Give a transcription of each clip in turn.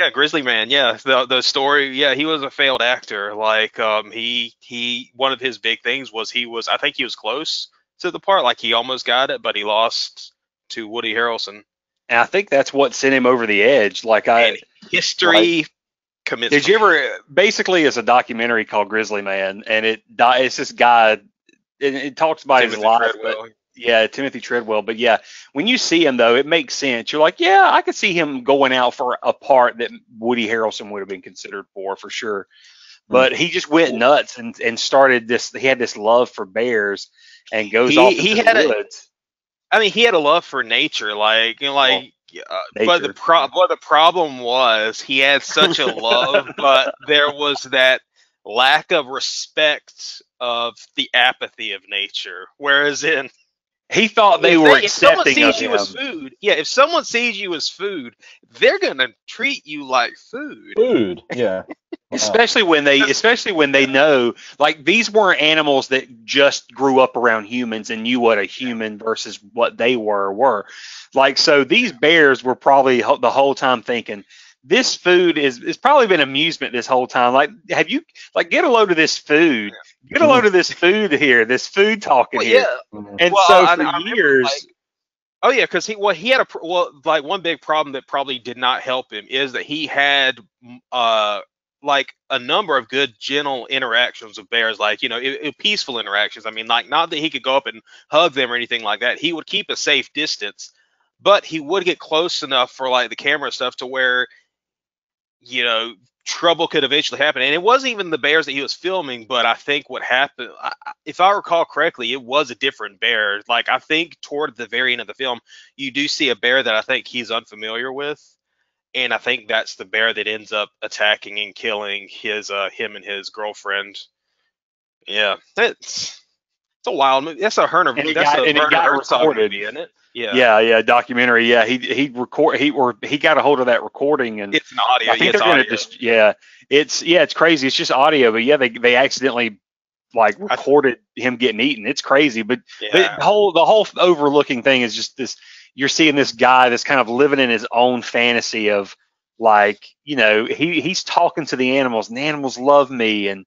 Yeah, Grizzly Man. Yeah, the story. Yeah, he was a failed actor. Like, he one of his big things was I think he was close to the part. Like, he almost got it, but he lost to Woody Harrelson. And I think that's what sent him over the edge. And Like, history commits. did you ever? Basically, it's a documentary called Grizzly Man, and it's this guy. It talks about his life, but yeah, Timothy Treadwell. But yeah, when you see him though, it makes sense. You're like, yeah, I could see him going out for a part that Woody Harrelson would have been considered for sure. But he just went nuts and started this. He had this love for bears and goes off into the woods. I mean, he had a love for nature, like, you know, like. But the problem was he had such a love, but there was that lack of respect of the apathy of nature. Whereas he thought they were accepting of him. If someone sees you as food, they're gonna treat you like food. Food, yeah. Especially when they know, like, these weren't animals that just grew up around humans and knew what a human versus what they were. Like, so these bears were probably the whole time thinking, this food it's probably been amusement this whole time. Like, get a load of this food. Get a load of this food here, this food talking here. And for years. Oh yeah, because he had one big problem that probably did not help him is that he had like a number of good gentle interactions with bears, like, you know, peaceful interactions. I mean, like, not that he could go up and hug them or anything like that. He would keep a safe distance, but he would get close enough for like the camera stuff to where, you know, trouble could eventually happen. And it wasn't even the bears that he was filming, but I think what happened, if I recall correctly, it was a different bear. Like, I think toward the very end of the film, you do see a bear that I think he's unfamiliar with. And I think that's the bear that ends up attacking and killing him and his girlfriend. Yeah, it's a wild movie. That's a Werner. It got recorded, isn't it? Yeah, documentary. Yeah, he got a hold of that recording, and it's an audio. I think they're gonna it's crazy. It's just audio, but yeah, they accidentally like recorded him getting eaten. It's crazy, but the whole overlooking thing is just this. You're seeing this guy that's kind of living in his own fantasy of, like, you know, he's talking to the animals, and the animals love me, and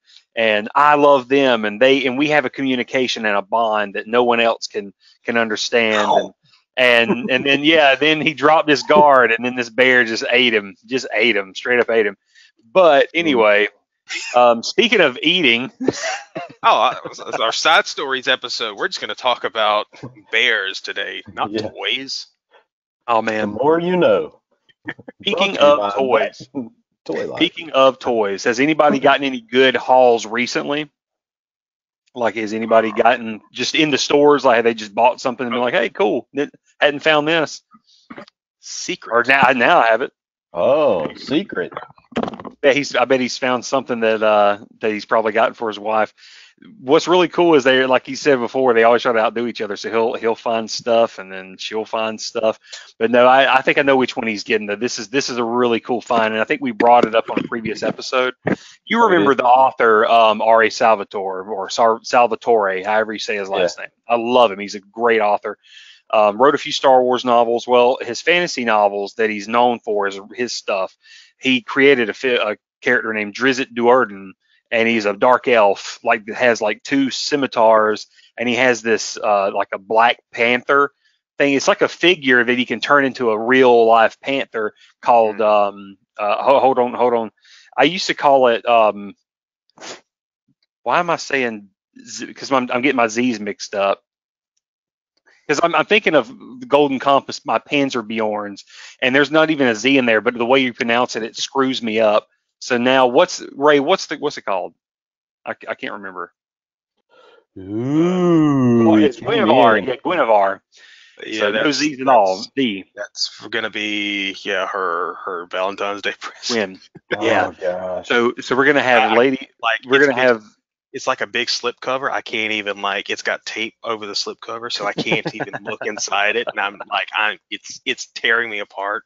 I love them, and we have a communication and a bond that no one else can understand. And then he dropped his guard, and then this bear just ate him, straight up ate him. But anyway, speaking of eating, our side stories episode, we're just going to talk about bears today, not toys. Oh man, the more you know. Speaking of toys, has anybody gotten any good hauls recently? Like, has anybody gotten just in the stores? Like, have they just bought something and been like, "Hey, cool, hadn't found this." Secret. Or now I have it. Oh, secret. Yeah, I bet he's found something that he's probably gotten for his wife. What's really cool is they, like he said before, they always try to outdo each other. So he'll find stuff, and then she'll find stuff. But no, I think I know which one he's getting. This is a really cool find, and I think we brought it up on a previous episode. You remember the author R.A. Salvatore, or Salvatore, however you say his last name. I love him. He's a great author. Wrote a few Star Wars novels. Well, his fantasy novels that he's known for is his stuff. He created a character named Drizzt Do'Urden, and he's a dark elf, like, that has like 2 scimitars, and he has this like a black panther thing. It's like a figure that he can turn into a real life panther called hold on. I used to call it why am I saying, because I'm getting my Z's mixed up. Because I'm thinking of the Golden Compass, my Panzer Bjorns, and there's not even a Z in there, but the way you pronounce it, it screws me up. So now, what's it called? I can't remember. Ooh, it's Guinevere. Yeah, Guinevere. Yeah, so no Z's at all. D. That's gonna be her Valentine's Day present. Yeah. Gosh. So we're gonna have It's like a big slip cover. I can't even, like, it's got tape over the slip cover, so I can't even look inside it, and I'm like, it's tearing me apart.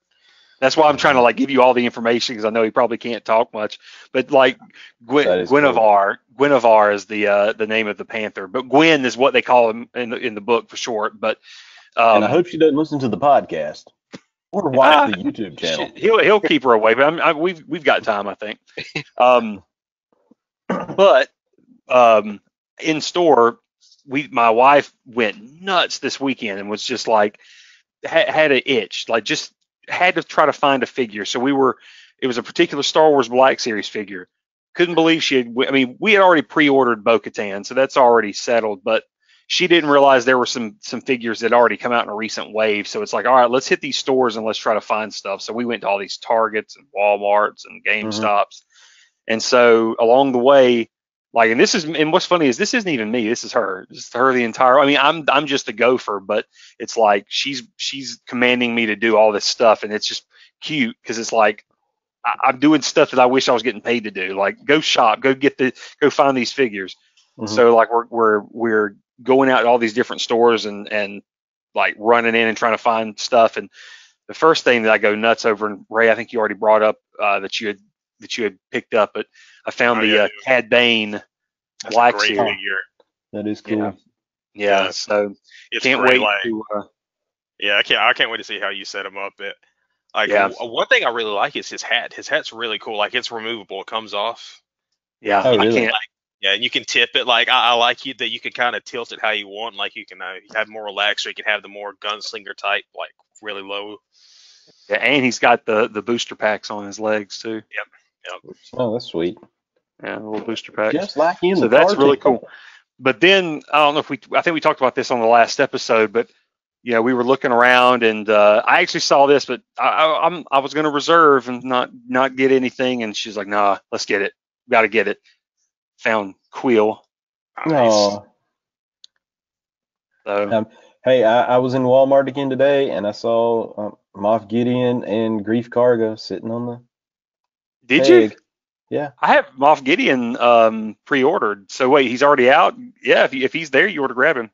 That's why I'm trying to, like, give you all the information, because I know he probably can't talk much. But, like, Guinevere is the name of the panther, but Gwen is what they call him in the book for short. But and I hope she doesn't listen to the podcast. Or watch the YouTube channel. He'll keep her away, but we've got time, I think. But in store, my wife went nuts this weekend and was just like had an itch, like just had to try to find a figure. So it was a particular Star Wars Black Series figure. Couldn't believe we had already pre-ordered Bo-Katan, so that's already settled, but she didn't realize there were some figures that had already come out in a recent wave. So it's like, all right, let's hit these stores and let's try to find stuff. So we went to all these Targets and Walmarts and GameStops. And so along the way, like, and what's funny is this isn't even me. This is her. This is her the entire. I mean, I'm just a gopher, but it's like she's commanding me to do all this stuff, and it's just cute because it's like I'm doing stuff that I wish I was getting paid to do. Like, go shop, go find these figures. So like we're going out to all these different stores and like running in and trying to find stuff. And the first thing that I go nuts over, and Ray, I think you already brought up that you had picked up, but I found the Cad Bane Black Series. Figure. That is cool. Yeah. So can't wait to. I can't wait to see how you set him up. One thing I really like is his hat. His hat's really cool. Like, it's removable. It comes off. Yeah. Oh, really? And you can tip it. Like, I like that you can kind of tilt it how you want. Like, you can have more relaxed, or you can have the more gunslinger type, like really low. Yeah, and he's got the booster packs on his legs too. Yep. Oh, that's sweet. Yeah, a little booster packs. Just like in so the that's really cartoon. cool. But then I don't know if I think we talked about this on the last episode, but we were looking around, and I actually saw this, but I was going to reserve and not get anything, and she's like, "Nah, let's get it. Got to get it." Found Quill. Oh. So hey, I was in Walmart again today, and I saw Moff Gideon and Grief Karga sitting on the. Did peg. you? Yeah. I have Moff Gideon pre-ordered. So wait, he's already out? Yeah, if he's there, you ought to grab him.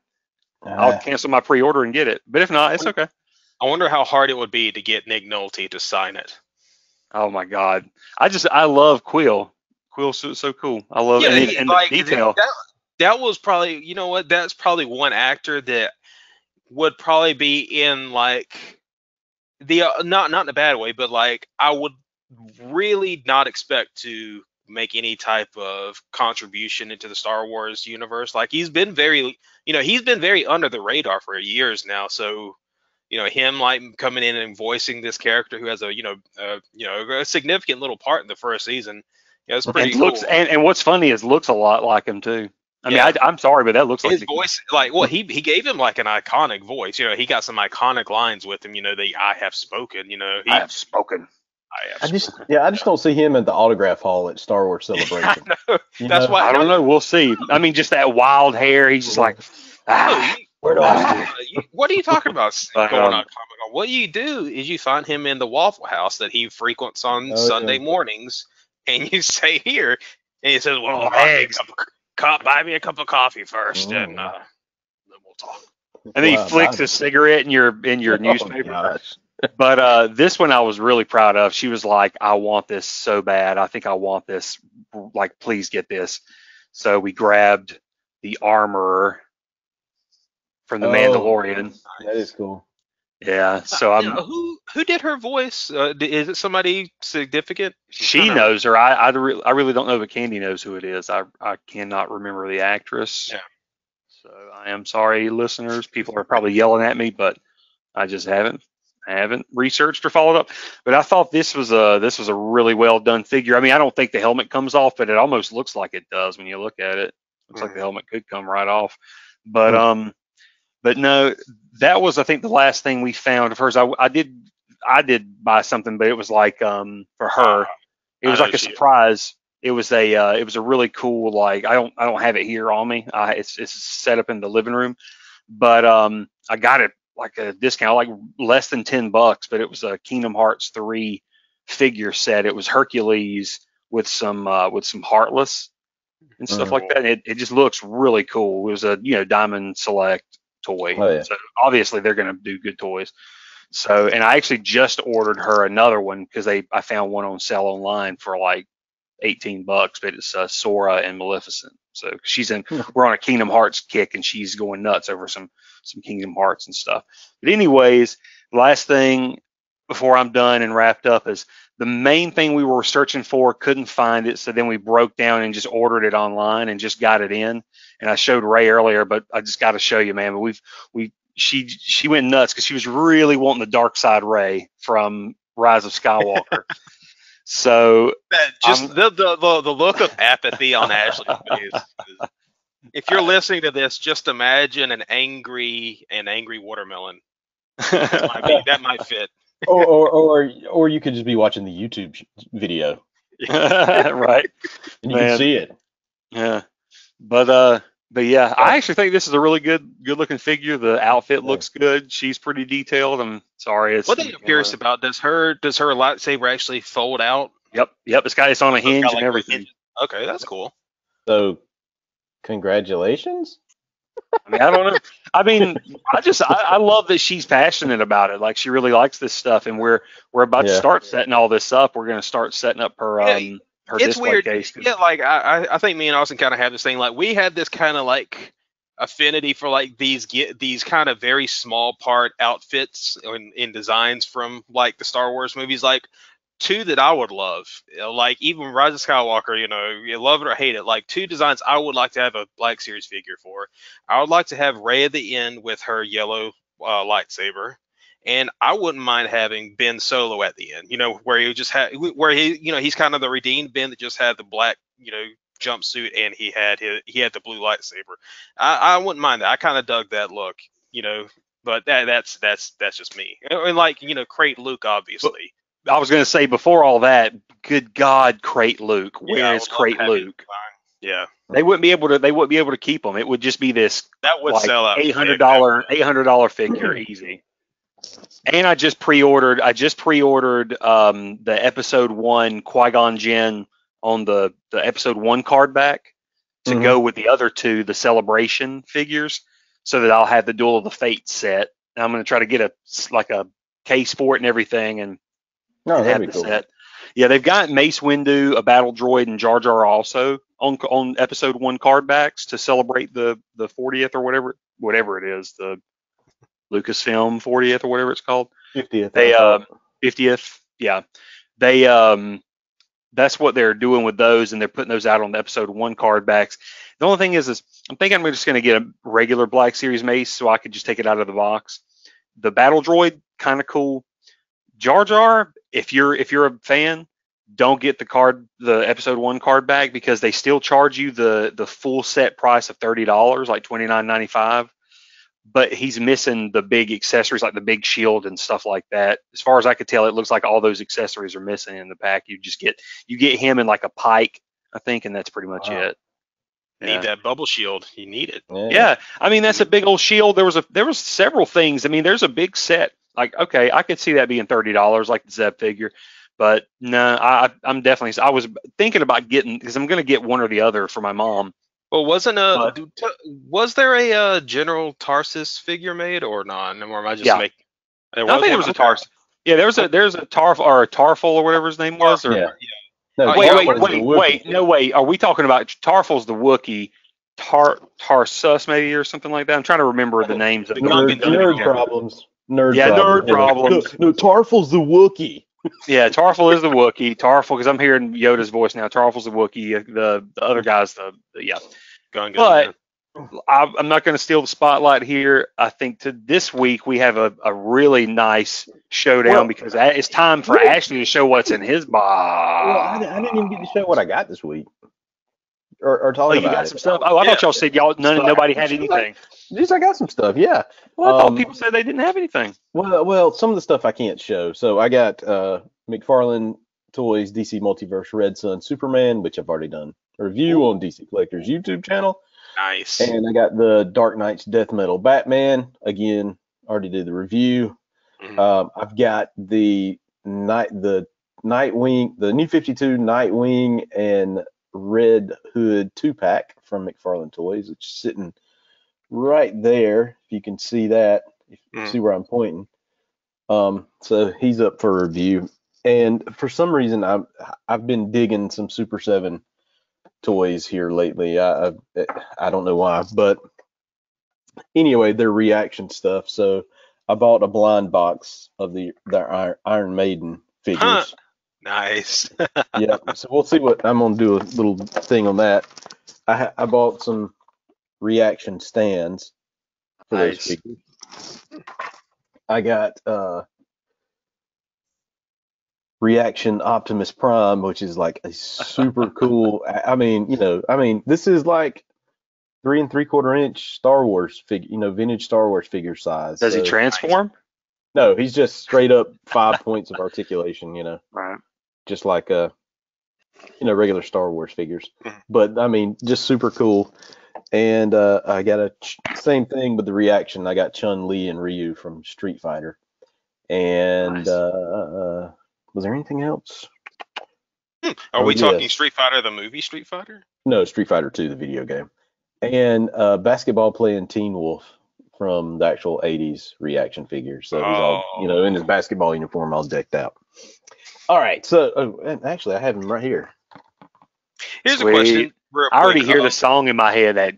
I'll cancel my pre-order and get it. But if not, it's okay. I wonder how hard it would be to get Nick Nolte to sign it. Oh my God. I love Quill. Quill's so cool. I love it. And the detail. That was probably, you know what? That's probably one actor that would probably be in like the not in a bad way, but like I would really not expect to make any type of contribution into the Star Wars universe. Like, he's been very under the radar for years now. So, him like coming in and voicing this character who has a significant little part in the first season. Yeah, it's pretty cool. And what's funny is looks a lot like him too. I mean, I'm sorry, but that looks like his voice. Like, well, he gave him like an iconic voice. He got some iconic lines with him. The "I have spoken." I have spoken. I just don't see him at the autograph hall at Star Wars Celebration. That's why I don't know. We'll see. I mean, just that wild hair. He's just like, where do I see it? What are you talking about? Going on Comic-Con? What you do is you find him in the Waffle House that he frequents on Sunday mornings, and you say here, and he says, "Well, buy me a cup of coffee first, and then we'll talk." And then he flicks a cigarette in your newspaper. But this one I was really proud of. She was like, "I want this so bad. I think I want this. Like, please get this." So we grabbed the Armorer from the Mandalorian. That is cool. Yeah. So who did her voice? Is it somebody significant? She knows her. I really don't know, but Candy knows who it is. I cannot remember the actress. Yeah. So I am sorry, listeners. People are probably yelling at me, but I just haven't researched or followed up. But I thought this was a really well done figure. I mean, I don't think the helmet comes off, but it almost looks like it does when you look at it. Looks like the helmet could come right off. But no, that was, I think, the last thing we found of hers. I did buy something, but it was like for her. It was like a surprise. It was a really cool, like, I don't have it here on me. It's set up in the living room, but I got it like a discount, like less than $10, but it was a Kingdom Hearts 3 figure set. It was Hercules with some Heartless and stuff like that. And it just looks really cool. It was a Diamond Select toy. Oh, yeah. So obviously they're going to do good toys. So, and I actually just ordered her another one because I found one on sale online for like $18, but it's Sora and Maleficent. So we're on a Kingdom Hearts kick, and she's going nuts over some Kingdom Hearts and stuff. But anyways, last thing before I'm done and wrapped up is the main thing we were searching for, couldn't find it. So then we broke down and just ordered it online and just got it in. And I showed Ray earlier, but I just got to show you, man. But she went nuts because she was really wanting the dark side Ray from Rise of Skywalker. So just the look of apathy on Ashley's face. If you're listening to this, just imagine an angry watermelon. That might fit. or you could just be watching the YouTube video. Right. And you can see it. Yeah. But yeah, I actually think this is a really good looking figure. The outfit looks good. She's pretty detailed. I'm sorry. It's what thing I'm curious about, does her lightsaber actually fold out? Yep. It's on a hinge and everything. Okay, that's cool. So congratulations. I mean, I don't know. I mean, I love that she's passionate about it. Like, she really likes this stuff, and we're about to start setting all this up. We're going to start setting up her her it's display weird. case. Yeah, like I think me and Austin kind of have this thing. Like, we had this kind of like affinity for like these kind of very small part outfits in designs from like the Star Wars movies. Like, two that I would love, like even Rise of Skywalker, you love it or hate it, like two designs I would like to have a Black Series figure for. I would like to have Rey at the end with her yellow lightsaber, and I wouldn't mind having Ben Solo at the end, where he's kind of the redeemed Ben that just had the black, jumpsuit, and he had the blue lightsaber. I wouldn't mind that. I kind of dug that look, but that's just me. And like, Crate Luke, obviously. I was going to say before all that, good God, Crate Luke. Where is Crate Luke? Yeah, they wouldn't be able to keep them. It would just be this that would sell out $800 figure easy. And I just pre-ordered the episode 1 Qui-Gon Jinn on the episode 1 card back to go with the other two, the Celebration figures, so that I'll have the Duel of the Fates set. And I'm going to try to get a case for it and everything, and that'd be cool. Set. Yeah, they've got Mace Windu, a battle droid, and Jar Jar also on episode 1 card backs to celebrate the 40th or whatever it is, the Lucasfilm 40th or whatever it's called. 50th. They 50th. Yeah. They that's what they're doing with those, and they're putting those out on the episode 1 card backs. The only thing is I'm thinking I'm just going to get a regular Black Series Mace so I could just take it out of the box. The battle droid, kind of cool. Jar Jar, if you're a fan, don't get the episode 1 card back, because they still charge you the full set price of $30, like $29.95. But he's missing the big accessories, like the big shield and stuff like that. As far as I could tell, it looks like all those accessories are missing in the pack. You get him in like a pike, I think, and that's pretty much it. Need that bubble shield. You need it. Yeah. I mean, that's a big old shield. There was several things. I mean, there's a big set. Like, okay, I could see that being $30, like the Zeb figure, but no, I was thinking about getting, because I'm going to get one or the other for my mom. Well, was there a General Tarsus figure made or not? Or am I just making? I think there was a Tarsus. Yeah, there's a Tarf or a Tarful or whatever his name was. Or, yeah. No, wait. No, wait. Are we talking about Tarful's the Wookiee? Tarsus maybe, or something like that? I'm trying to remember the names of the nerd problems. Nerd problems. No, Tarful's the Wookiee. Yeah, Tarful is the Wookiee. Tarful, because I'm hearing Yoda's voice now. Tarful's the Wookiee. The other guy's But I'm not going to steal the spotlight here. I think this week we have a really nice showdown, because it's time for Ashley to show what's in his box. Well, I didn't even get to show what I got this week. Or talk about you got some stuff. Oh, I thought y'all said nobody had anything. I got some stuff. Yeah. Well, I thought people said they didn't have anything. Well, some of the stuff I can't show. So I got McFarlane Toys DC Multiverse Red Sun Superman, which I've already done a review on DC Collector's YouTube channel. Nice. And I got the Dark Knight's Death Metal Batman. Again, already did the review. I've got the Nightwing, the New 52 Nightwing and Red Hood 2-pack from McFarlane Toys, which is sitting right there. If you can see that, if you see where I'm pointing. So he's up for review. And for some reason, I've been digging some Super 7 toys here lately. I don't know why, but anyway, they're reaction stuff. So I bought a blind box of their Iron Maiden Huh. figures. Nice. Yeah, so we'll see what I'm gonna do a little thing on that. I bought some reaction stands for those Nice. figures. I got reaction Optimus Prime, which is like a super cool. I mean, this is like 3 3/4 inch Star Wars figure, vintage Star Wars figure size. Does he So transform? no, he's just straight up 5 points of articulation, Right. just like regular Star Wars figures. Mhm. But I mean, just super cool. And I got same thing with the reaction. I got Chun-Li and Ryu from Street Fighter. And Nice. was there anything else? Are Oh, we talking yes. Street Fighter, the movie Street Fighter? No, Street Fighter 2, the video game. And basketball playing Teen Wolf from the actual 80s reaction figure. So he's all, in his basketball uniform, all decked out. All right. So, and actually, I have him right here. Here's Sweet. a question. Real I already quick. hear the song in my head that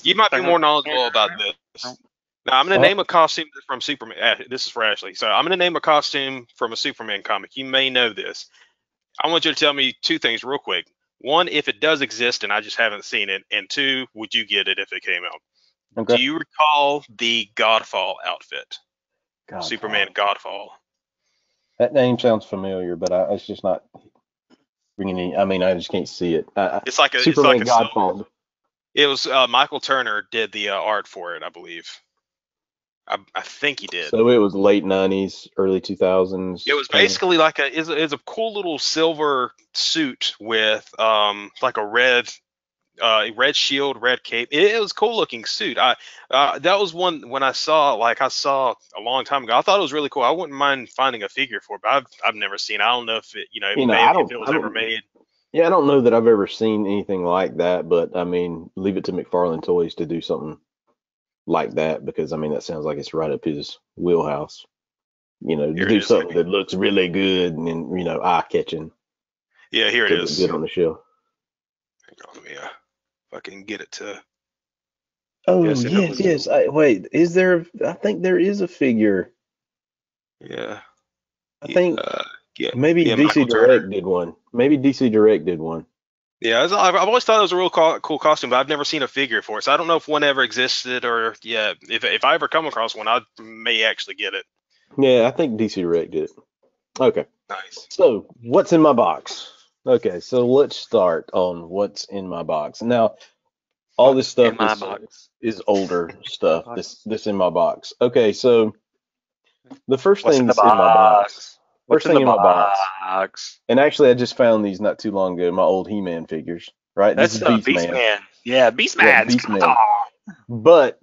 You might be more knowledgeable about this. Now, I'm going to name a costume from Superman. This is for Ashley. So I'm going to name a costume from a Superman comic. You may know this. I want you to tell me two things real quick. One, if it does exist and I just haven't seen it. And two, would you get it if it came out? Okay. Do you recall the Godfall outfit? Godfall. Superman Godfall. That name sounds familiar, but it's just not bringing any. I mean, I just can't see it. It's like a Superman it's like Godfall. It was Michael Turner did the art for it, I believe. I think he did. So it was late 90s, early 2000s. It was basically like it's a cool little silver suit with like a red shield, red cape. It was a cool looking suit. That was one when I saw a long time ago. I thought it was really cool. I wouldn't mind finding a figure for it, but I've never seen. I don't know if it if it was ever made. Yeah, I don't know that I've ever seen anything like that, but I mean, leave it to McFarlane Toys to do something like that, because I mean that sounds like it's right up his wheelhouse. To do something that looks really good and eye catching. Yeah, here it is. Good on the show. Hang on, let me if I can get it to. Oh yes. Wait, is there? I think there is a figure. Yeah. I think maybe DC Michael Direct Turner did one. Maybe DC Direct did one. Yeah, I've always thought it was a real cool costume, but I've never seen a figure for it. So I don't know if one ever existed, or if I ever come across one, I may actually get it. Yeah, I think DC Direct did. Okay. Nice. So what's in my box? Okay, so let's start on what's in my box. Now, all this stuff is older stuff. This in my box. Okay, so the first thing that's in my box. First thing in my box. And actually, I just found these not too long ago. My old He-Man figures. Right. That's Beastman. Yeah, Beastman. Yeah, Beastman. But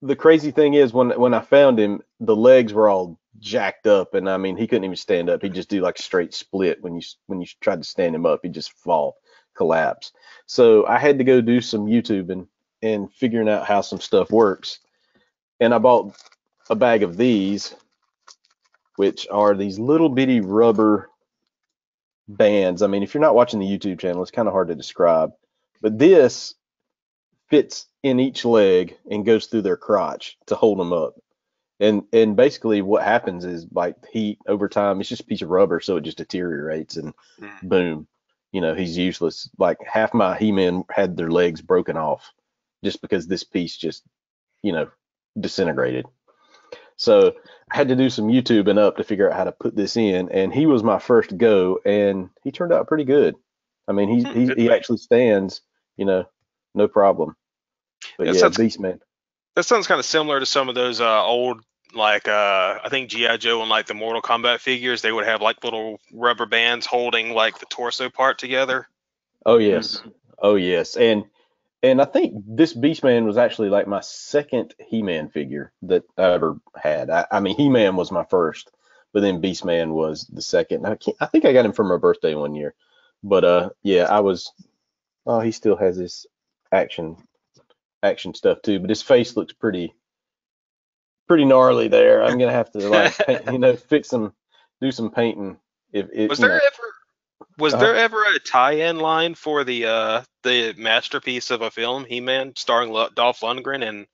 the crazy thing is, when I found him, the legs were all jacked up, and I mean, he couldn't even stand up. He'd just do like a straight split when you tried to stand him up. He'd just collapse. So I had to go do some YouTubing and figuring out how some stuff works. And I bought a bag of these, which are these little bitty rubber bands. I mean, if you're not watching the YouTube channel, it's kind of hard to describe, but this fits in each leg and goes through their crotch to hold them up. And basically what happens is, like, heat over time, it's just a piece of rubber, so it just deteriorates, and boom, he's useless. Like half my He-Man had their legs broken off just because this piece just, disintegrated. So I had to do some YouTubing up to figure out how to put this in, and he was my first go, and he turned out pretty good. I mean, he actually stands, no problem. But Beastman. That sounds kind of similar to some of those old, like I think G.I. Joe and like the Mortal Kombat figures. They would have like little rubber bands holding like the torso part together. Oh yes, oh yes, and I think this Beastman was actually like my second He-Man figure that I ever had. I mean, He-Man was my first, but then Beastman was the second. I think I got him for my birthday one year. But I was. Oh, he still has this action stuff too, but his face looks pretty gnarly there. I'm gonna have to fix some, do some painting. Was there ever Was there ever a tie-in line for the masterpiece of a film, He-Man, starring Dolph Lundgren and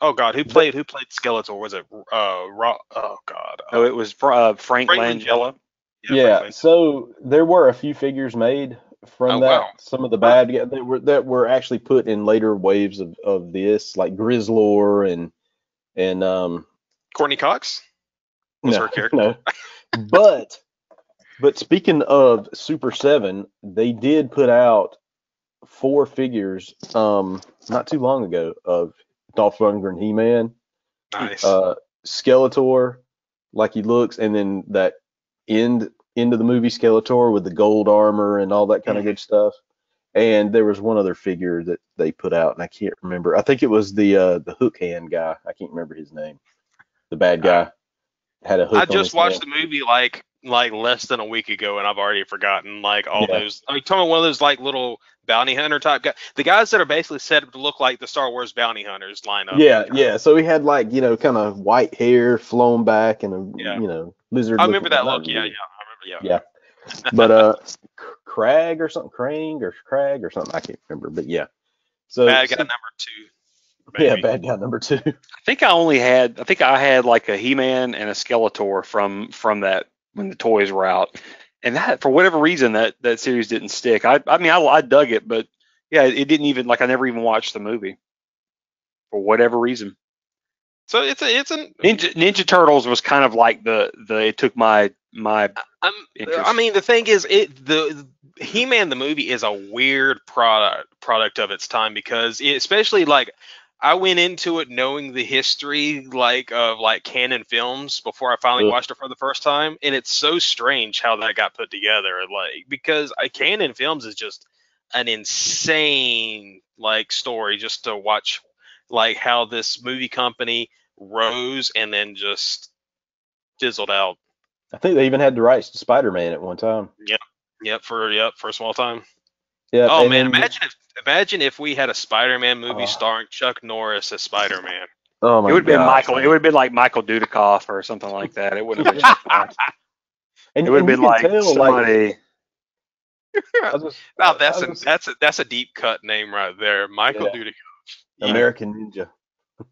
oh God, who played Skeletor? Was it oh God, No, it was Frank Frank Langella. Yeah, Frank Langella. so there were a few figures made from Oh that. wow. Some of the bad guys that were actually put in later waves of this, like Grizzlor and Courtney Cox was her character. no. But speaking of Super 7, they did put out 4 figures not too long ago of Dolph Lundgren He-Man, Nice. Skeletor, like he looks, and then that end of the movie Skeletor with the gold armor and all that kind of good stuff. And there was one other figure that they put out, and I can't remember. I think it was the hook hand guy. I can't remember his name. The bad guy had a hook. I just watched the movie like less than a week ago, and I've already forgotten like all those. Like, talking about one of those like little bounty hunter type guys, the guys that are basically set up to look like the Star Wars bounty hunters lineup. Yeah. So he had like kind of white hair flown back and a lizard. I remember that look. Yeah. I remember. Yeah. But Crag or something, Crane or Crag or something. I can't remember, but yeah. So bad guy number 2. Maybe. Yeah, bad guy number 2. I think I had like a He-Man and a Skeletor from that when the toys were out, and that for whatever reason that series didn't stick. I mean I dug it, but yeah, it didn't even I never even watched the movie for whatever reason. So it's a Ninja Turtles was kind of like it took my interest. I mean, the thing is, the He-Man the movie is a weird product of its time, because especially like I went into it knowing the history of canon films before I finally watched it for the first time, and it's so strange how that got put together. Like, because canon films is just an insane story just to watch, like how this movie company rose and then just fizzled out. I think they even had the rights to Spider-Man at one time. Yep, for a small time. Yeah. Oh man, imagine if we had a Spider-Man movie starring Chuck Norris as Spider-Man. Oh my God. It would have been Michael. It would have been like Michael Dudikoff or something like that. It wouldn't have been. And it would have been like somebody. Wow, that's a deep cut name right there, Michael Dudikoff. American Ninja.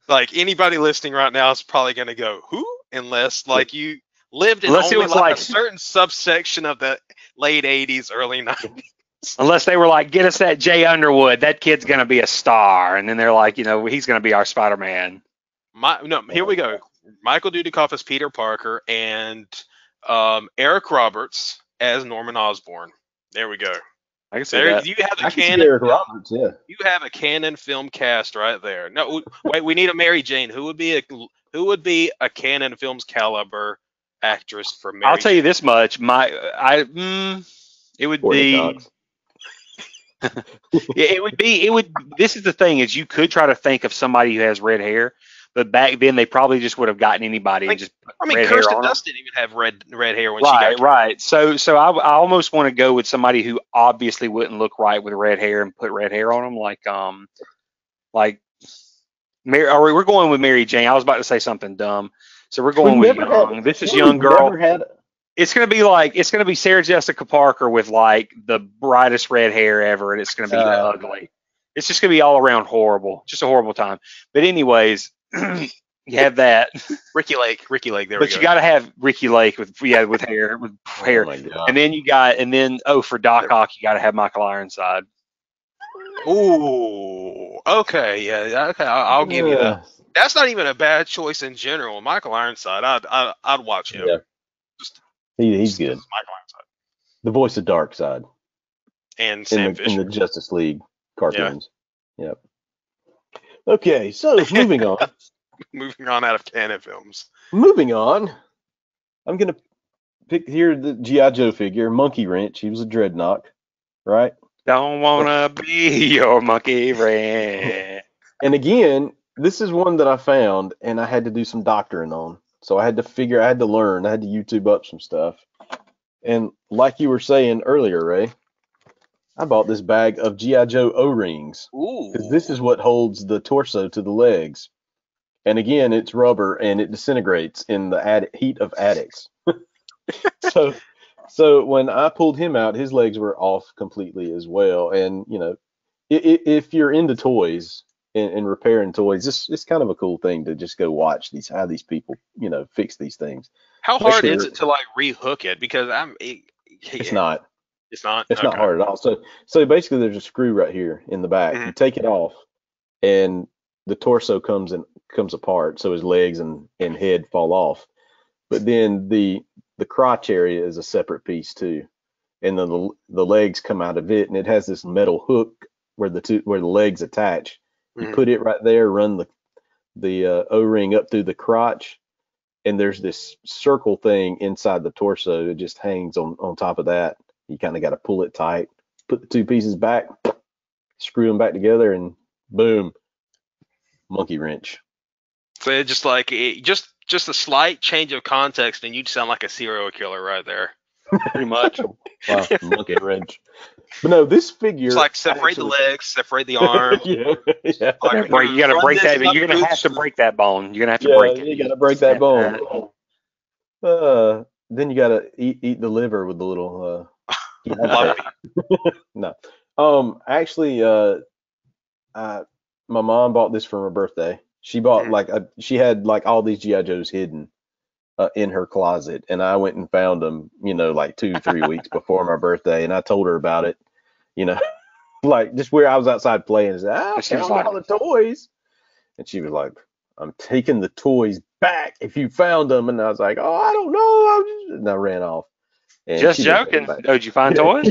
Like, anybody listening right now is probably gonna go, who? Unless you lived in Unless only it was like a certain subsection of the late 80s, early 90s. Unless they were like, get us that Jay Underwood, that kid's gonna be a star, and then they're like, he's gonna be our Spider-Man. Here we go. Michael Dudikoff as Peter Parker, and Eric Roberts as Norman Osborn. There we go. I can see that. You have a canon. Eric Roberts, yeah. You have a canon film cast right there. No, wait, we need a Mary Jane. Who would be a canon films caliber actress for Mary I'll tell Jane? you this much. It would be. It would. This is the thing: is you could try to think of somebody who has red hair, but back then they probably just would have gotten anybody and just. Kirsten Dunst didn't even have red hair when she got. Right. So I almost want to go with somebody who obviously wouldn't look right with red hair and put red hair on them, like Mary. Or we're going with Mary Jane. I was about to say something dumb, so we're going with young. This is young girl. It's gonna be Sarah Jessica Parker with like the brightest red hair ever, and it's gonna be ugly. It's just gonna be all around horrible, just a horrible time. But anyways, you have that Ricky Lake. There we go. But you got to have Ricky Lake with hair, Oh my God. and then for Doc Ock you got to have Michael Ironside. Ooh, okay, yeah, okay, I'll give you that. That's not even a bad choice in general. Michael Ironside, I'd watch him. Yeah. He's good. Michael Ironside. The voice of Darkseid. And Sam Fisher. In the Justice League cartoons. Yeah. Yep. Okay, so moving on. Moving on out of canon films. Moving on. I'm going to pick here the G.I. Joe figure, Monkey Wrench. He was a Dreadnought, right? Don't want to be your Monkey Wrench. And again, this is one that I found, and I had to do some doctoring on. So I had to learn. I had to YouTube up some stuff. And like you were saying earlier, Ray, I bought this bag of G.I. Joe O-rings. Ooh. Because this is what holds the torso to the legs. And again, it's rubber, and it disintegrates in the heat of addicts. So So when I pulled him out, his legs were off completely as well. And if you're into toys and repairing toys, it's kind of a cool thing to just go watch how these people fix these things. How But hard is it to like rehook it? Because it's not it's not it's not okay. hard at all. So basically, there's a screw right here in the back. Mhm. You take it off, and the torso comes apart, so his legs and head fall off. But then the crotch area is a separate piece too, and then the legs come out of it, and it has this metal hook where the legs attach. You Mhm. put it right there, run the O-ring up through the crotch, and there's this circle thing inside the torso. It just hangs on top of that. You kind of got to pull it tight, put the two pieces back, screw them back together, and boom, monkey wrench. So it's just like just a slight change of context, and you'd sound like a serial killer right there. Pretty much. Wow, monkey wrench. But no, this figure. It's like separate the legs, separate the arm. Yeah, yeah. Like, You got to run break this that. up You're gonna through have to the- break that bone. You're gonna have to Yeah, break it. you got to break that Snap bone. Then you got to eat the liver with the little Love it. no. Actually, my mom bought this for her birthday. She bought she had like all these GI Joes hidden in her closet, and I went and found them, like 2-3 weeks before my birthday, and I told her about it, you know, like just where I was outside playing, and said, I She was found like, all the toys, and she was like, I'm taking the toys back if you found them, and I was like, oh, I don't know, and I ran off. And just she didn't take them joking. back. Oh, did you find toys?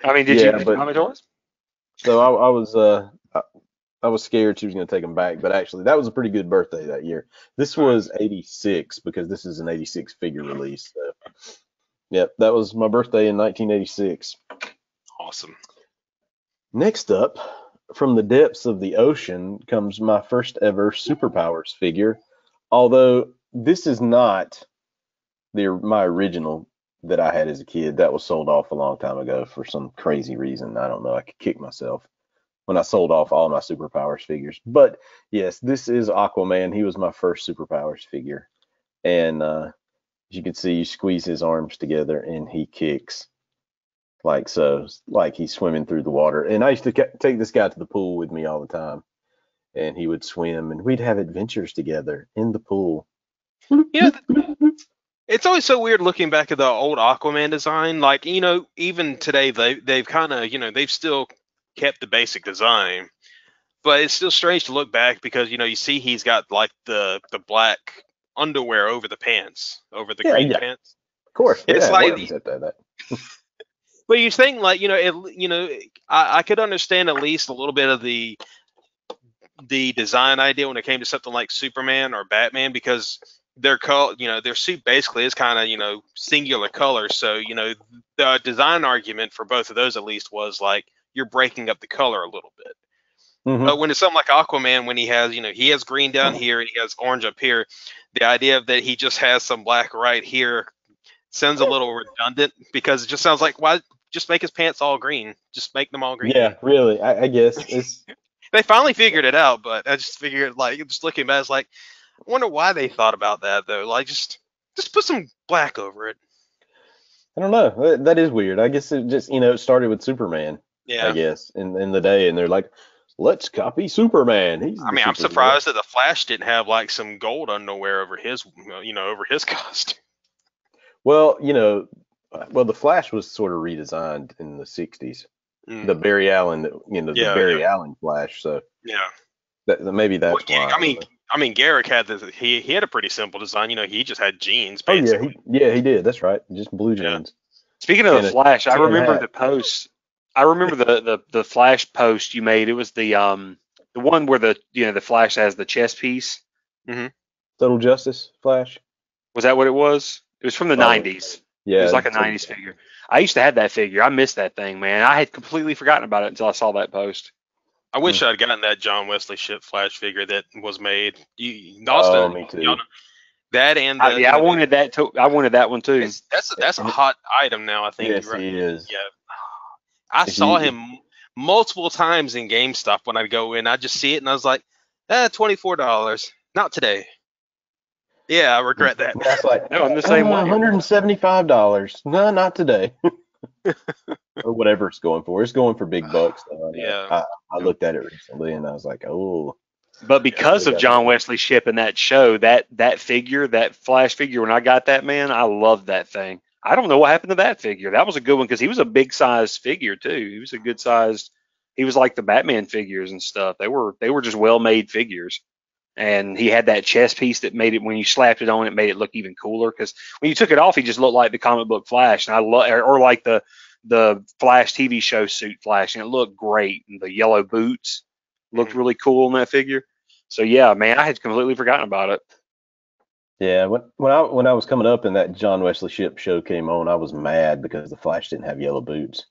I mean, did Yeah, you but find toys? so I was scared she was going to take them back, but actually that was a pretty good birthday that year. This was 86 because this is an 86 figure release. So, yep, that was my birthday in 1986. Awesome. Next up, from the depths of the ocean comes my first ever Superpowers figure. Although this is not my original that I had as a kid. That was sold off a long time ago for some crazy reason. I don't know. I could kick myself when I sold off all my Superpowers figures. But yes, this is Aquaman. He was my first Superpowers figure. And as you can see, you squeeze his arms together and he kicks like so, like he's swimming through the water. And I used to take this guy to the pool with me all the time. And he would swim and we'd have adventures together in the pool. Yeah, it's always so weird looking back at the old Aquaman design. Like, even today they've kind of, they've still kept the basic design, but it's still strange to look back because you see he's got like the black underwear over the pants, over the Yeah, green yeah. pants. Of course. It's Yeah, like, ladies have to have that. but you think like I could understand at least a little bit of the design idea when it came to something like Superman or Batman because their their suit basically is kind of singular color. So the design argument for both of those at least was like you're breaking up the color a little bit. But when it's something like Aquaman, when he has green down here and he has orange up here, the idea that he just has some black right here sounds a little redundant because it just sounds like why just make his pants all green, just make them all green. Yeah, really. I guess it's They finally figured it out, but I just figured like just looking back, it's like I wonder why they thought about that though. Like just put some black over it. I don't know. That is weird. I guess it just it started with Superman. Yeah. I guess in the day, and they're like, let's copy Superman. I mean, I'm surprised that the Flash didn't have like some gold underwear over his over his costume. Well, the Flash was sort of redesigned in the '60s. The Barry Allen, the Barry Allen Flash. So yeah, maybe that's why. I mean, Garrick had he had a pretty simple design. He just had jeans. Oh Basically. yeah, he did. That's right, just blue jeans. Speaking of the Flash, I remember the post. I remember the Flash post you made. It was the one where the Flash has the chest piece. Mm-hmm. Total Justice Flash. Was that what it was? It was from the 90s. Yeah, it was like a 90s figure. I used to have that figure. I missed that thing, man. I had completely forgotten about it until I saw that post. I wish I'd gotten that John Wesley ship Flash figure that was made. Austin, me too. That and I wanted that too. I wanted that one too. That's a hot item now. I think. Yes, he is. Yeah, I saw him multiple times in GameStop when I'd go in. I just see it and I was like, $24. Not today. Yeah, I regret that. And that's like, No, I'm the same way. $175. No, not today. Or whatever it's going for. It's going for big bucks. Though. I know. Yeah. I looked at it recently and I was like, oh. But because they of got John that. Wesley Shipp and that show, that figure, that Flash figure, when I got that, man, I loved that thing. I don't know what happened to that figure. That was a good one because he was a big sized figure too. He was a good sized. He was like the Batman figures and stuff. They were just well made figures. And he had that chest piece that made it, when you slapped it on, it made it look even cooler. Because when you took it off, he just looked like the comic book Flash, and I love, or like the Flash TV show suit Flash, and it looked great. And the yellow boots looked really cool in that figure. So yeah, man, I had completely forgotten about it. Yeah, when I was coming up and that John Wesley Shipp show came on, I was mad because the Flash didn't have yellow boots.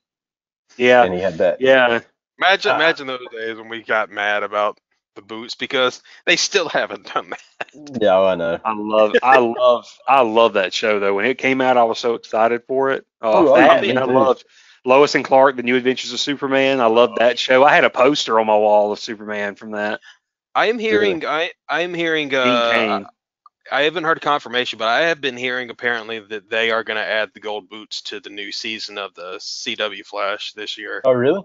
Yeah, And he had that. yeah. Imagine those days when we got mad about the boots because they still haven't done that. Yeah, I know. I love that show though. When it came out, I was so excited for it. Oh, That, yeah, and I me too. loved Lois and Clark: The New Adventures of Superman. I loved that show. I had a poster on my wall of Superman from that. I am hearing. Really? I am hearing. Dean Cain. I haven't heard confirmation, but I have been hearing apparently that they are going to add the gold boots to the new season of the CW Flash this year. Oh, really?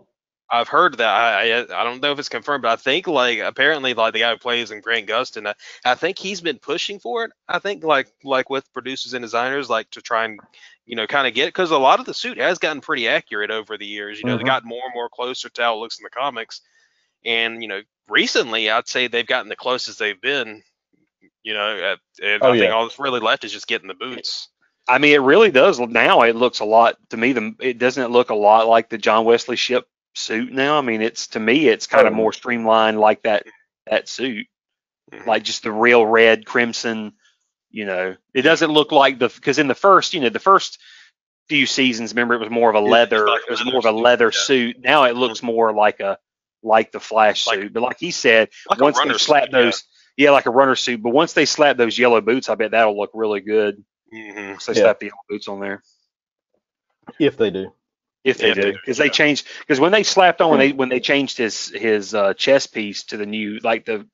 I've heard that. I don't know if it's confirmed, but I think like apparently like the guy who plays in Grant Gustin, I think he's been pushing for it. I think like with producers and designers like to try and kind of get, because a lot of the suit has gotten pretty accurate over the years. They got more and more closer to how it looks in the comics, and recently I'd say they've gotten the closest they've been. And I think all that's really left is just getting the boots. I mean, it really does. Now it looks a lot to me. It doesn't look a lot like the John Wesley Shipp suit now. I mean, it's kind of more streamlined like that suit, like just the real red crimson. It doesn't look like because in the first few seasons, remember, it was more of a leather. It was more of a leather suit. Now it looks more like the Flash suit. But like he said, like once they slap those. Yeah, like a runner suit. But once they slap those yellow boots, I bet that'll look really good. Once they slap the yellow boots on there. If they do. If they do. Because they changed. Because when they slapped on, when they changed his chest piece to the new, like the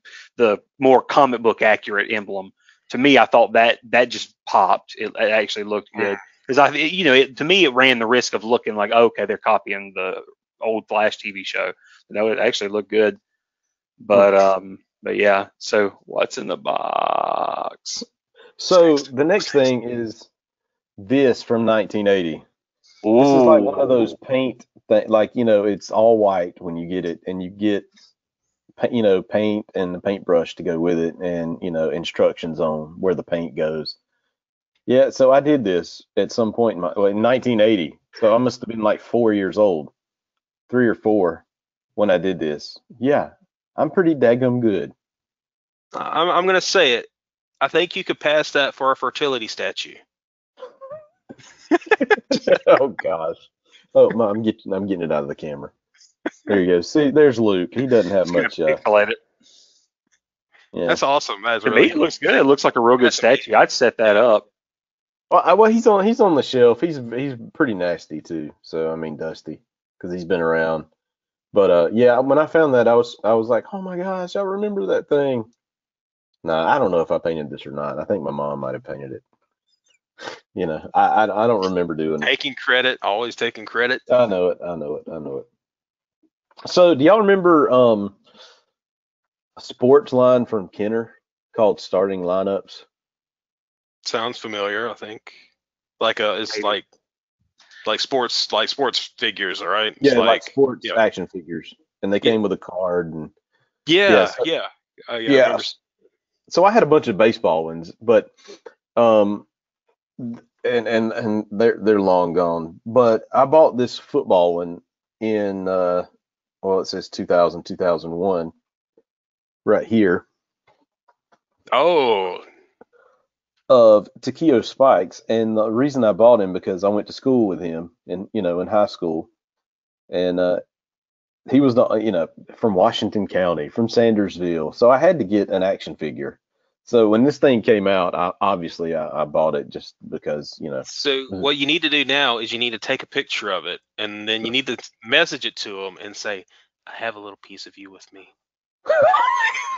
more comic book accurate emblem, to me, I thought that just popped. It actually looked good. Because to me, it ran the risk of looking like, okay, they're copying the old Flash TV show. No, it actually looked good. But yeah, so what's in the box? So the next thing is this from 1980. Ooh. This is like one of those paint that, like, it's all white when you get it, and you get, paint and the paintbrush to go with it, and, instructions on where the paint goes. Yeah, so I did this at some point in 1980. So I must have been like 4 years old, 3 or 4 when I did this. Yeah. I'm pretty daggum good. I'm gonna say it. I think you could pass that for a fertility statue. Oh gosh. Oh, I'm getting it out of the camera. There you go. See, there's Luke. He doesn't have much. Pixelate it. Yeah. That's awesome. To me, it looks good. It looks like a real good statue. I'd set that up. Well, he's on the shelf. He's pretty nasty too. So I mean, dusty because he's been around. But yeah, when I found that, I was like, oh my gosh, I remember that thing. No, I don't know if I painted this or not. I think my mom might have painted it. I don't remember doing it. Taking credit, always taking credit. I know it. So, do y'all remember a sports line from Kenner called Starting Lineups? Sounds familiar. I think it's like sports figures, all right? Yeah, like sports action figures, and they came with a card and yeah. So I had a bunch of baseball ones, but and they're long gone. But I bought this football one in it says 2001 right here. Oh. Of Takeo Spikes, and the reason I bought him because I went to school with him in high school, and he was from Washington County, from Sandersville, so I had to get an action figure. So when this thing came out, I bought it just because So what you need to do now is you need to take a picture of it, and then you need to message it to them and say, "I have a little piece of you with me."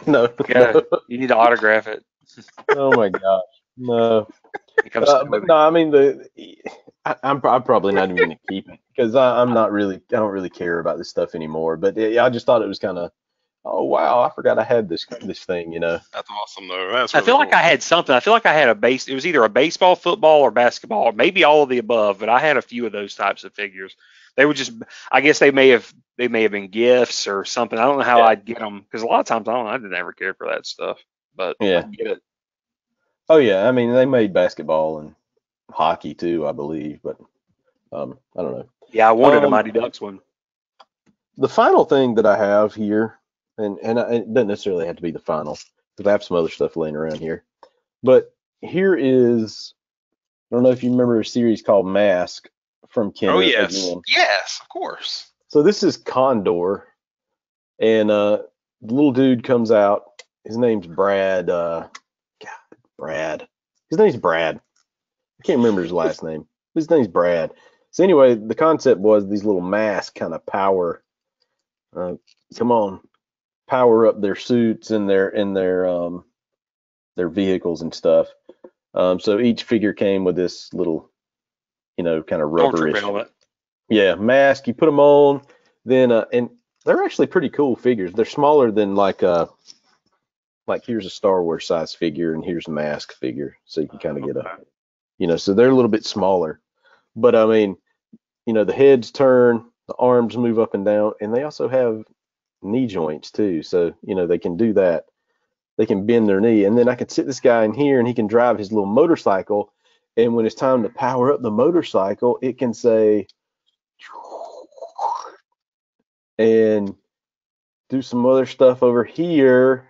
No, yeah, you need to autograph it. Oh my gosh, no. It comes to the But movie. no, I mean I'm probably not even gonna keep it because I don't really care about this stuff anymore. But yeah, I just thought it was kind of, oh wow, I forgot I had this thing, you know. That's awesome though. That's I really feel like cool. I had something. I feel like I had it was either a baseball, football, or basketball, or maybe all of the above, but I had a few of those types of figures. They were just, I guess they may have been gifts or something. I don't know how Yeah, I'd get them because a lot of times I didn't ever care for that stuff, but I yeah. get it. Oh yeah, I mean they made basketball and hockey too, I believe, but I don't know. Yeah, I wanted a Um, Mighty Ducks one. the final thing that I have here, and it doesn't necessarily have to be the final because I have some other stuff laying around here. But here is, I don't know if you remember a series called Mask from Oh Kenner yes, again. yes, of course. So this is Condor, and the little dude comes out. His name's Brad. Brad. His name's Brad. I can't remember his last name. His name's Brad. So anyway, the concept was these little masks kind of uh, come on, power up their suits and their vehicles and stuff. So each figure came with this little, kind of Stormtrooper rubberish, helmet. yeah, mask. You put them on, then and they're actually pretty cool figures. They're smaller than like here's a Star Wars size figure and here's a mask figure, so you can kind of get a, Okay. so they're a little bit smaller. But I mean, the heads turn, the arms move up and down, and they also have knee joints too. So, they can do that. They can bend their knee. And then I can sit this guy in here and he can drive his little motorcycle. And when it's time to power up the motorcycle, it can say, and do some other stuff over here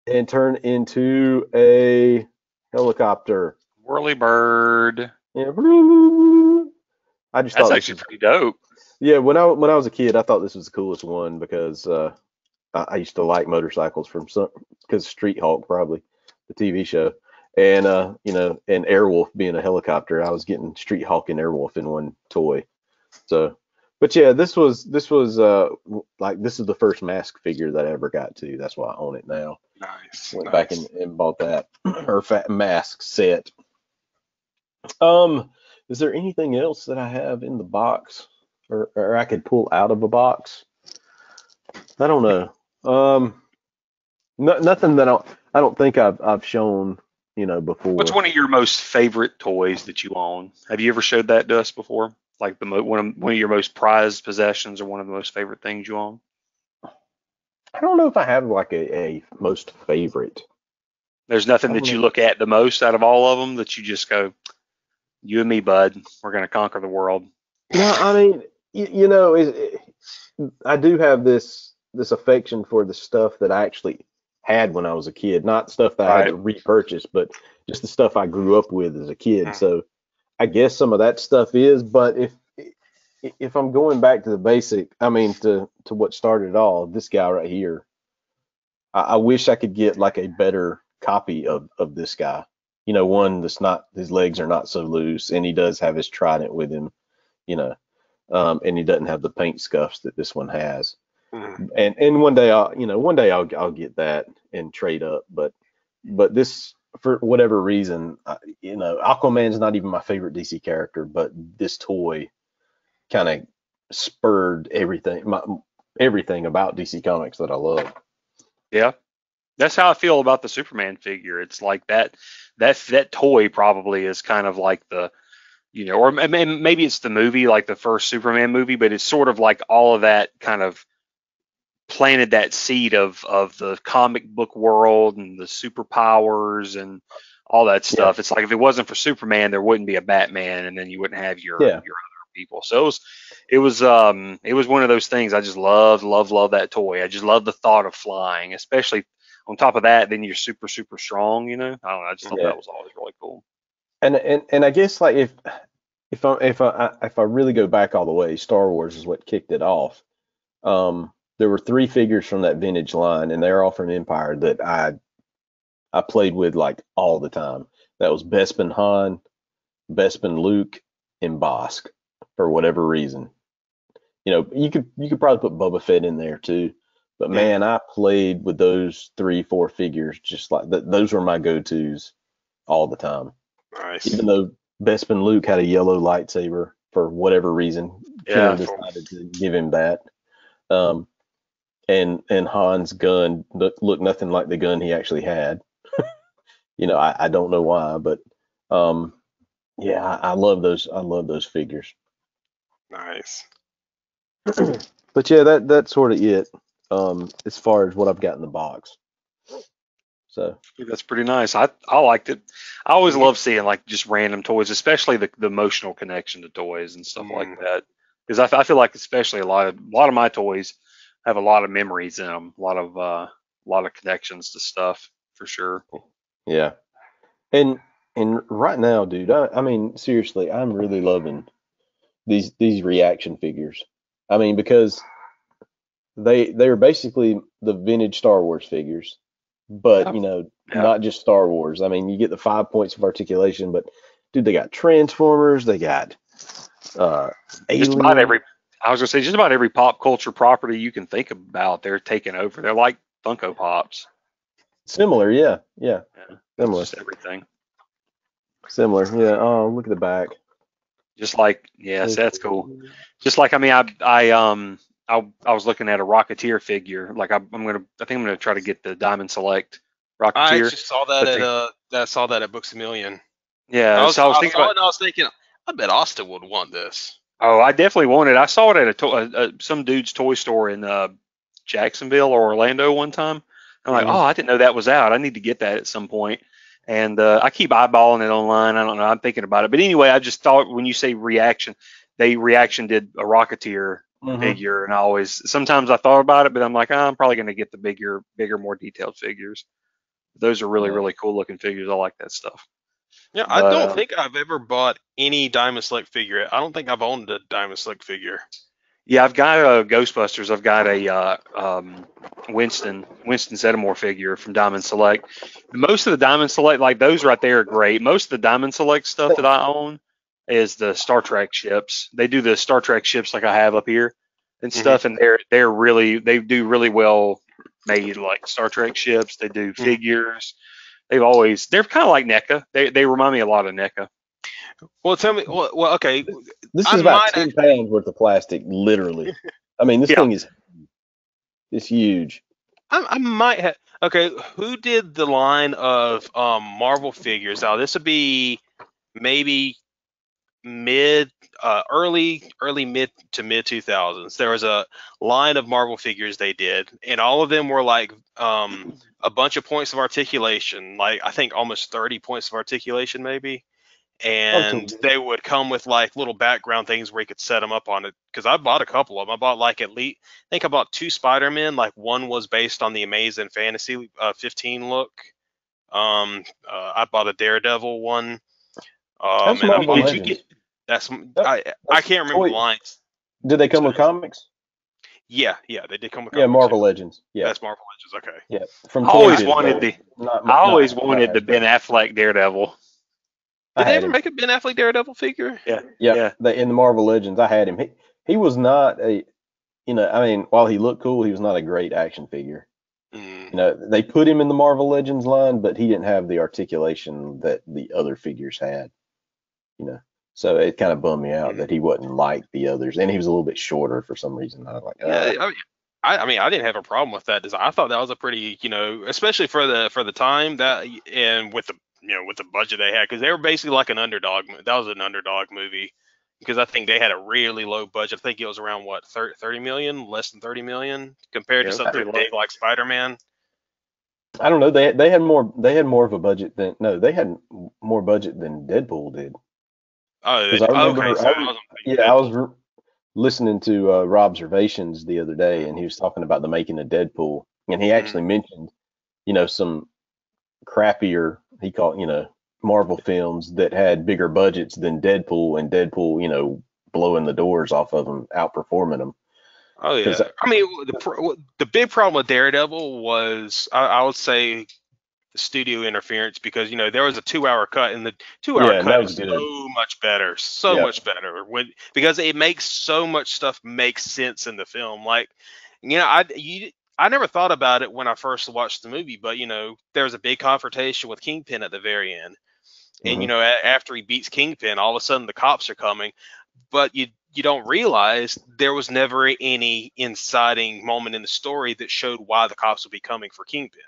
and turn into a helicopter. Whirly Bird. Yeah. I just That's thought this actually was, pretty dope. yeah, when I was a kid, I thought this was the coolest one because I used to like motorcycles because Street Hawk, probably the TV show, and and Airwolf being a helicopter, I was getting Street Hawk and Airwolf in one toy. So, but yeah, this was like this is the first mask figure that I ever got to. That's why I own it now. Nice, Went back nice. and bought that or fat mask set. Is there anything else that I have in the box or I could pull out of a box? I don't know. Nothing that I don't think I've shown, What's before. one of your most favorite toys that you own? Have you ever showed that to us before? Like one of your most prized possessions or one of the most favorite things you own? I don't know if I have like a most favorite. There's nothing I don't that you know. look at the most out of all of them that you just go, you and me, bud, we're going to conquer the world. No, I mean, I do have this affection for the stuff that I actually had when I was a kid, not stuff that I had Right. to repurchase, but just the stuff I grew up with as a kid. So I guess some of that stuff is, but if I'm going back to the basic, I mean to what started it all, this guy right here, I wish I could get like a better copy of this guy. One that's not, his legs are not so loose, and he does have his trident with him, you know, and he doesn't have the paint scuffs that this one has. Mhm. And one day I'll get that and trade up, but this, for whatever reason, Aquaman's not even my favorite DC character, but this toy kind of spurred everything about DC Comics that I love. Yeah. That's how I feel about the Superman figure. It's like that toy probably is kind of like or maybe it's the movie, like the first Superman movie, but it's sort of like all of that kind of planted that seed of the comic book world and the superpowers and all that Yeah, stuff. It's like if it wasn't for Superman, there wouldn't be a Batman, and then you wouldn't have yeah, your other people. So it was one of those things. I just love that toy. I just love the thought of flying, especially on top of that. Then you're super strong. I don't know. I just thought yeah. that was always really cool. And I guess like if I really go back all the way, Star Wars is what kicked it off. There were three figures from that vintage line, and they're all from Empire that I played with like all the time. That was Bespin Han, Bespin Luke, and Bosk for whatever reason. You could probably put Boba Fett in there too, But man, I played with those 3-4 figures just like those were my go-tos all the time. Nice. Even though Bespin Luke had a yellow lightsaber for whatever reason, Kenner decided to give him that. And Han's gun looked nothing like the gun he actually had. I don't know why, but yeah, I love those. I love those figures. Nice. But yeah, that's sort of it. As far as what I've got in the box. So that's pretty nice. I liked it. I always love seeing like just random toys, especially the emotional connection to toys and stuff like that. Because I feel like especially a lot of my toys have a lot of memories in them, a lot of connections to stuff for sure. Yeah, and right now, dude, I mean seriously, I'm really loving these reaction figures. I mean because they're basically the vintage Star Wars figures, but not just Star Wars. I mean, you get the 5 points of articulation, but dude, they got Transformers, they got just about every. I was gonna say just about every pop culture property you can think about, they're taking over. They're like Funko Pops. Similar, yeah. Similar. Just everything. Similar, yeah. Oh, look at the back. Just like, yes, that's cool. Just like, I mean, I was looking at a Rocketeer figure. Like I think I'm gonna try to get the Diamond Select Rocketeer. I just saw that at Books A Million. Yeah, I was thinking, I bet Austin would want this. Oh, I definitely want it. I saw it at some dude's toy store in Jacksonville or Orlando one time. I'm like, oh, I didn't know that was out. I need to get that at some point. And I keep eyeballing it online. I don't know. I'm thinking about it. But anyway, I just thought when you say Reaction did a Rocketeer figure, and sometimes I thought about it, but I'm like, I'm probably going to get the bigger, more detailed figures. Those are really, really cool looking figures. I like that stuff. Yeah, I don't think I've ever bought any Diamond Select figure. I don't think I've owned a Diamond Select figure. Yeah, I've got a Ghostbusters. I've got a Winston Zeddemore figure from Diamond Select. Most of the Diamond Select, like those right there, are great. Most of the Diamond Select stuff that I own is the Star Trek ships. They do the Star Trek ships like I have up here and stuff, and they do really well made like Star Trek ships. They do figures. They're kind of like NECA. They remind me a lot of NECA. Well, tell me. Well, okay. This is about 10 pounds worth of plastic, literally. I mean, this thing it's huge. I might have. Okay, who did the line of Marvel figures? Now, this would be maybe early mid to mid 2000s. There was a line of Marvel figures they did, and all of them were like a bunch of points of articulation, like I think almost 30 points of articulation maybe. And they would come with like little background things where you could set them up on it. Because I bought a couple of them. I bought like at least, I think I bought 2 Spider-Men. Like one was based on the Amazing Fantasy 15 look. I bought a Daredevil one. That's Marvel Legends. I can't remember the lines. Did they come with comics? Yeah, they did come with comics. Yeah, Marvel Legends. Yeah, that's Marvel Legends. Okay. Yeah, I always wanted the Ben Affleck Daredevil. Did they ever make a Ben Affleck Daredevil figure? Yeah. In the Marvel Legends, I had him. He was not I mean, while he looked cool, he was not a great action figure. They put him in the Marvel Legends line, but he didn't have the articulation that the other figures had. So it kind of bummed me out that he wasn't like the others, and he was a little bit shorter for some reason. I was like, I mean, I didn't have a problem with that design. I thought that was a pretty, especially for the time that, and with the with the budget they had, because they were basically like an underdog. That was an underdog movie, because I think they had a really low budget. I think it was around 30 million, less than 30 million, compared to something big like Spider-Man. I don't know. They had more of a budget than they had more budget than Deadpool did. Oh, okay. I was listening to Rob's Observations the other day, and he was talking about the making of Deadpool, and he actually mentioned, some crappier, he called, Marvel films that had bigger budgets than Deadpool, and Deadpool, blowing the doors off of them, outperforming them. Oh yeah. I mean, the big problem with Daredevil was, I would say, the studio interference, because there was a 2-hour cut, and the 2-hour cut was so much better, because it makes so much stuff make sense in the film. Like, I never thought about it when I first watched the movie, but there was a big confrontation with Kingpin at the very end, and Mhm. after he beats Kingpin, all of a sudden the cops are coming, but you don't realize there was never any inciting moment in the story that showed why the cops would be coming for Kingpin.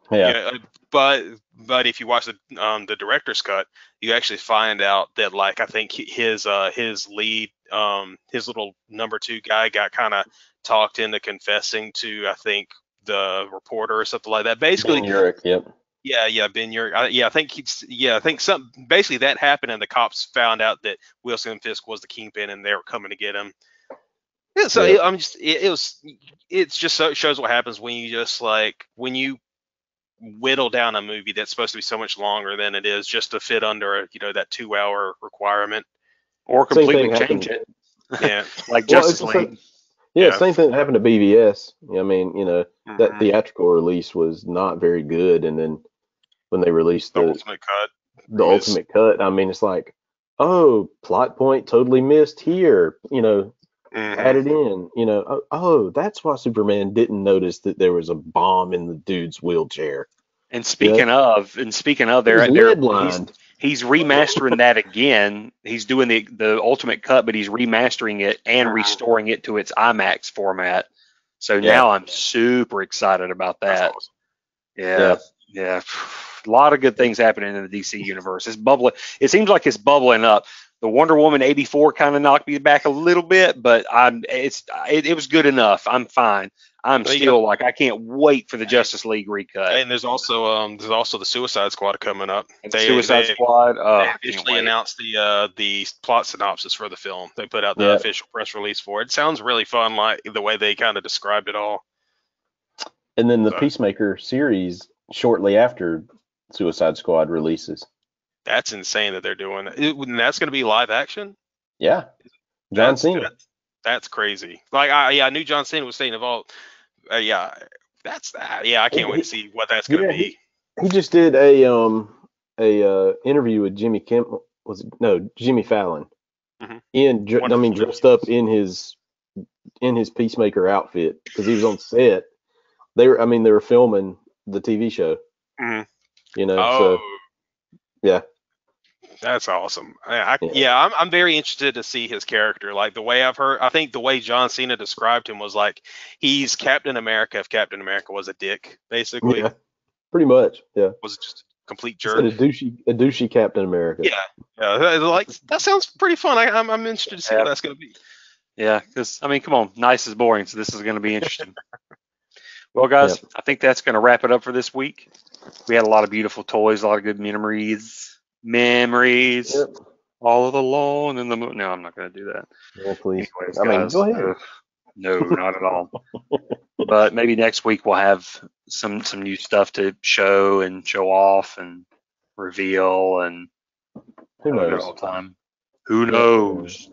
Yeah. Yeah, but if you watch the director's cut, you actually find out that, like, I think his lead, his little number two guy got kind of talked into confessing to, I think, the reporter or something like that. Basically, Ben Urich, yep. yeah, Ben, I think some basically that happened, and the cops found out that Wilson Fisk was the Kingpin, and they were coming to get him. Yeah, so Yep. it's just so it shows what happens when you just like when you whittle down a movie that's supposed to be so much longer than it is just to fit under that 2 hour requirement. Or Same completely thing change happened. it, Yeah. like Well, it's Justice the same. League. Yeah, Yeah. same thing that happened to BVS. I mean, that Mhm. theatrical release was not very good, and then when they released The the ultimate cut. the Was ultimate cut, I mean, it's like, oh, plot point totally missed here. mhm. Added in. Oh, that's why Superman didn't notice that there was a bomb in the dude's wheelchair. And You know, speaking of, he was they're lead lined. he's remastering that again. He's doing the ultimate cut, but he's remastering it and Mhm. restoring it to its IMAX format. So Yeah, now I'm super excited about That's that. awesome. Yeah, yeah. yeah. A lot of good things happening in the DC universe. It's bubbling. It seems like it's bubbling up. The Wonder Woman 84 kind of knocked me back a little bit, but it was good enough. I'm fine. I'm Well, you got still like I can't wait for the Justice League recut and there's also the Suicide Squad coming up. and They Suicide they Squad. they Oh, I can't officially wait. announced the plot synopsis for the film. They put out the Yeah. official press release for it. It sounds really fun, like the way they kind of described it all. And then the So Peacemaker series shortly after Suicide Squad releases. that's insane that they're doing that. And that's going to be live action. Yeah, John That's Cena. that's crazy. Like I knew John Cena was staying involved. Yeah, that's that. Yeah, I He, can't wait to see what that's going to yeah, be. he just did a interview with Jimmy Kim. Was it no Jimmy Fallon? Hmm. Dressed up in his Peacemaker outfit because he was on set. They were filming the TV show. Hmm. So Oh, yeah, that's awesome. yeah, Yeah, I'm very interested to see his character. Like the way I've heard, I think the way John Cena described him was like he's Captain America if Captain America was a dick, basically. yeah, pretty much. Yeah, Was just a complete he said jerk. a douchey Captain America. Yeah, yeah. Like that sounds pretty fun. I'm interested to see what Yeah, that's going to be. yeah. Because I mean, come on, nice is boring, so this is going to be interesting. Well, Yeah, guys, I think that's going to wrap it up for this week. We had a lot of beautiful toys, a lot of good memories, yep. all of the lawn and the moon. No, I'm not going to do that. Yeah, please. Anyways, I mean, go guys, ahead. no, not at all. But maybe next week we'll have some new stuff to show and show off and reveal and Who have a good knows? old time. Who Yeah, who knows?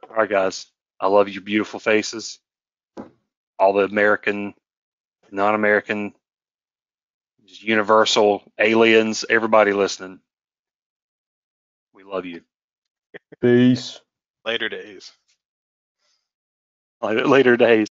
All right, guys. I love your beautiful faces. All the American, non-American, just universal aliens, everybody listening. We love you. Peace. Later days. Later days.